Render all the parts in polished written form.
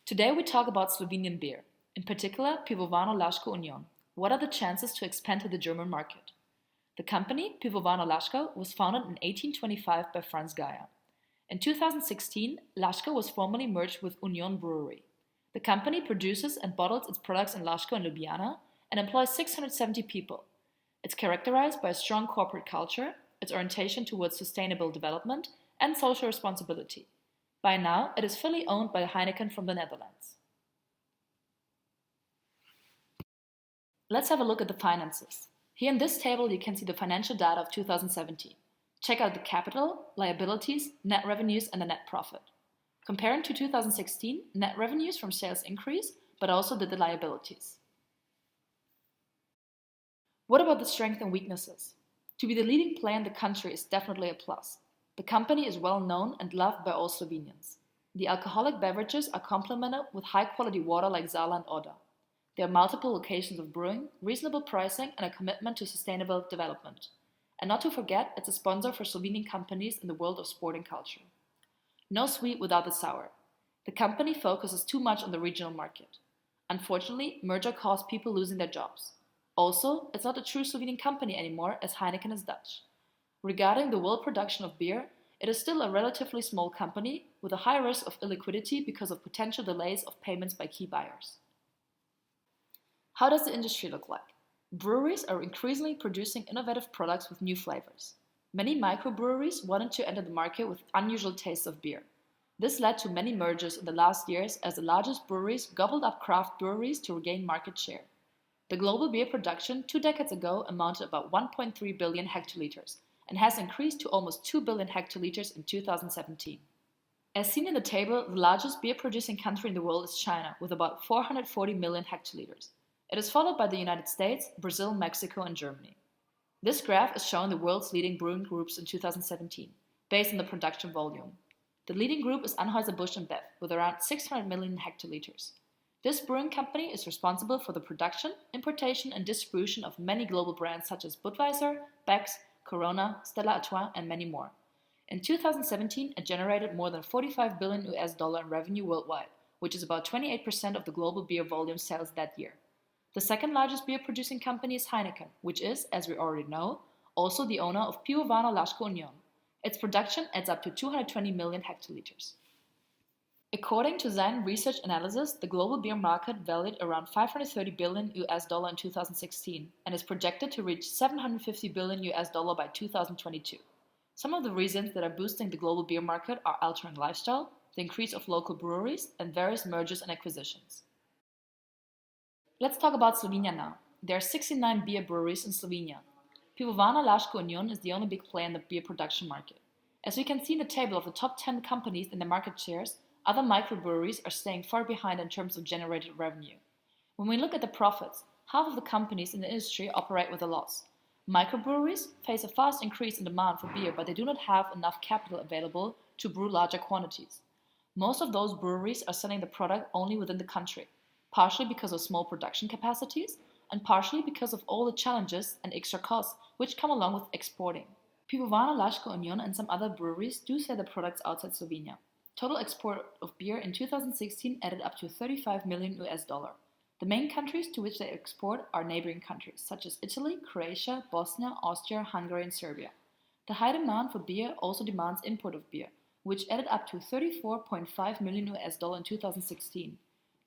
Today we talk about Slovenian beer, in particular Pivovano Lasko Union. What are the chances to expand to the German market? The company, Pivovano Lasko, was founded in 1825 by Franz Geyer. In 2016, Lasko was formally merged with Union Brewery. The company produces and bottles its products in Lasko and Ljubljana and employs 670 people. It's characterized by a strong corporate culture, its orientation towards sustainable development, and social responsibility. By now, it is fully owned by Heineken from the Netherlands. Let's have a look at the finances. Here in this table, you can see the financial data of 2017. Check out the capital, liabilities, net revenues, and the net profit. Comparing to 2016, net revenues from sales increased, but also did the liabilities. What about the strengths and weaknesses? To be the leading player in the country is definitely a plus. The company is well known and loved by all Slovenians. The alcoholic beverages are complemented with high-quality water like Zala and Oda. There are multiple locations of brewing, reasonable pricing, and a commitment to sustainable development. And not to forget, it's a sponsor for Slovenian companies in the world of sport and culture. No sweet without the sour. The company focuses too much on the regional market. Unfortunately, merger caused people losing their jobs. Also, it's not a true Slovenian company anymore, as Heineken is Dutch. Regarding the world production of beer, it is still a relatively small company with a high risk of illiquidity because of potential delays of payments by key buyers. How does the industry look like? Breweries are increasingly producing innovative products with new flavors. Many microbreweries wanted to enter the market with unusual tastes of beer. This led to many mergers in the last years as the largest breweries gobbled up craft breweries to regain market share. The global beer production 2 decades ago amounted to about 1.3 billion hectoliters and has increased to almost 2 billion hectoliters in 2017. As seen in the table, the largest beer-producing country in the world is China, with about 440 million hectoliters. It is followed by the United States, Brazil, Mexico, and Germany. This graph is showing the world's leading brewing groups in 2017, based on the production volume. The leading group is Anheuser-Busch InBev, with around 600 million hectoliters. This brewing company is responsible for the production, importation, and distribution of many global brands such as Budweiser, Beck's, Corona, Stella Artois, and many more. In 2017, it generated more than $45 billion in revenue worldwide, which is about 28% of the global beer volume sales that year. The second largest beer producing company is Heineken, which is, as we already know, also the owner of Pivovano Lasko Union. Its production adds up to 220 million hectoliters. According to Zen Research Analysis, the global beer market valued around $530 billion in 2016 and is projected to reach $750 billion by 2022. Some of the reasons that are boosting the global beer market are altering lifestyle, the increase of local breweries, and various mergers and acquisitions. Let's talk about Slovenia now. There are 69 beer breweries in Slovenia. Pivovano Lasko Union is the only big player in the beer production market. As we can see in the table of the top 10 companies in the market shares, other microbreweries are staying far behind in terms of generated revenue. When we look at the profits, half of the companies in the industry operate with a loss. Microbreweries face a fast increase in demand for beer, but they do not have enough capital available to brew larger quantities. Most of those breweries are selling the product only within the country, partially because of small production capacities and partially because of all the challenges and extra costs which come along with exporting. Pivovano Lasko Union and some other breweries do sell their products outside Slovenia. Total export of beer in 2016 added up to $35 million. The main countries to which they export are neighboring countries such as Italy, Croatia, Bosnia, Austria, Hungary, and Serbia. The high demand for beer also demands import of beer, which added up to $34.5 million in 2016.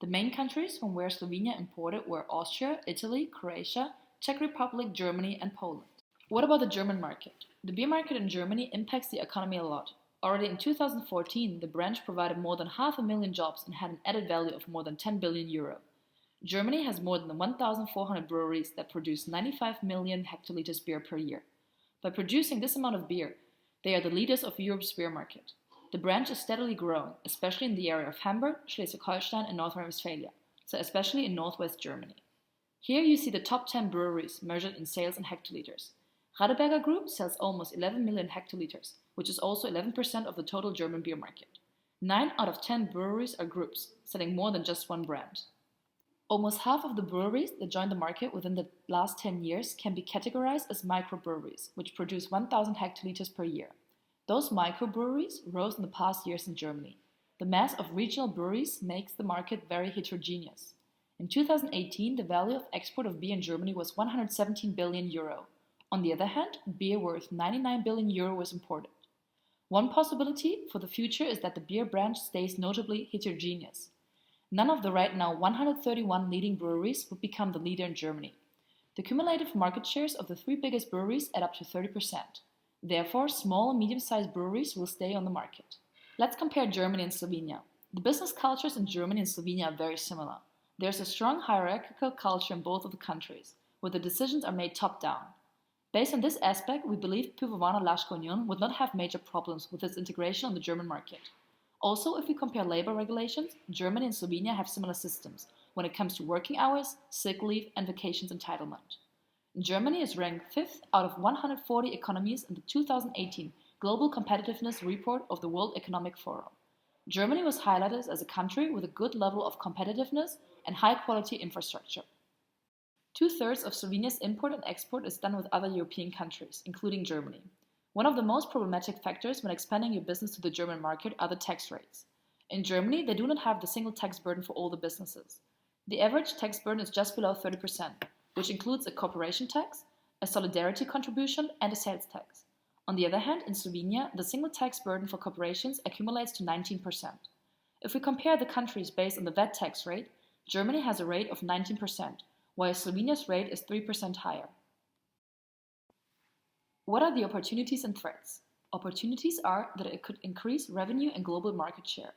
The main countries from where Slovenia imported were Austria, Italy, Croatia, Czech Republic, Germany, and Poland. What about the German market? The beer market in Germany impacts the economy a lot. Already in 2014, the branch provided more than 500,000 jobs and had an added value of more than 10 billion euro. Germany has more than 1,400 breweries that produce 95 million hectoliters beer per year. By producing this amount of beer, they are the leaders of Europe's beer market. The branch is steadily growing, especially in the area of Hamburg, Schleswig-Holstein, and North Rhine-Westphalia, so especially in northwest Germany. Here you see the top 10 breweries measured in sales in hectoliters. Radeberger Group sells almost 11 million hectoliters, which is also 11% of the total German beer market. 9 out of 10 breweries are groups, selling more than just one brand. Almost half of the breweries that joined the market within the last 10 years can be categorized as microbreweries, which produce 1,000 hectoliters per year. Those microbreweries rose in the past years in Germany. The mass of regional breweries makes the market very heterogeneous. In 2018, the value of export of beer in Germany was 117 billion euro. On the other hand, beer worth 99 billion euro was imported. One possibility for the future is that the beer branch stays notably heterogeneous. None of the right now 131 leading breweries would become the leader in Germany. The cumulative market shares of the 3 biggest breweries add up to 30%. Therefore, small and medium-sized breweries will stay on the market. Let's compare Germany and Slovenia. The business cultures in Germany and Slovenia are very similar. There's a strong hierarchical culture in both of the countries, where the decisions are made top-down. Based on this aspect, we believe Pivovarna Lasko Union would not have major problems with its integration on the German market. Also, if we compare labor regulations, Germany and Slovenia have similar systems when it comes to working hours, sick leave, and vacations entitlement. Germany is ranked 5th out of 140 economies in the 2018 Global Competitiveness Report of the World Economic Forum. Germany was highlighted as a country with a good level of competitiveness and high-quality infrastructure. 2/3 of Slovenia's import and export is done with other European countries, including Germany. One of the most problematic factors when expanding your business to the German market are the tax rates. In Germany, they do not have the single tax burden for all the businesses. The average tax burden is just below 30%, which includes a corporation tax, a solidarity contribution, and a sales tax. On the other hand, in Slovenia, the single tax burden for corporations accumulates to 19%. If we compare the countries based on the VAT tax rate, Germany has a rate of 19%, while Slovenia's rate is 3% higher. What are the opportunities and threats? Opportunities are that it could increase revenue and global market share.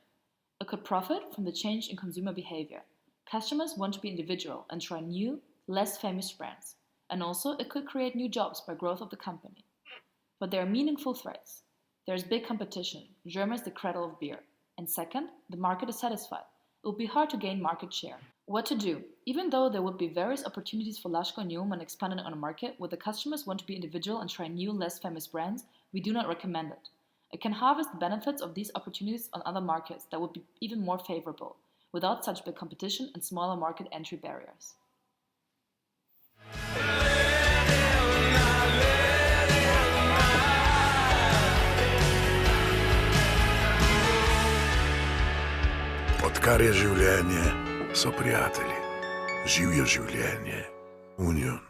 It could profit from the change in consumer behavior. Customers want to be individual and try new, less famous brands. And also, it could create new jobs by growth of the company. But there are meaningful threats. There is big competition. Germany is the cradle of beer. And second, the market is satisfied. It will be hard to gain market share. What to do? Even though there would be various opportunities for Lasko Union when expanding on a market where the customers want to be individual and try new, less famous brands, we do not recommend it. It can harvest the benefits of these opportunities on other markets that would be even more favorable, without such big competition and smaller market entry barriers. Odkar je življenje, so prijatelji. Živjo življenje. Union.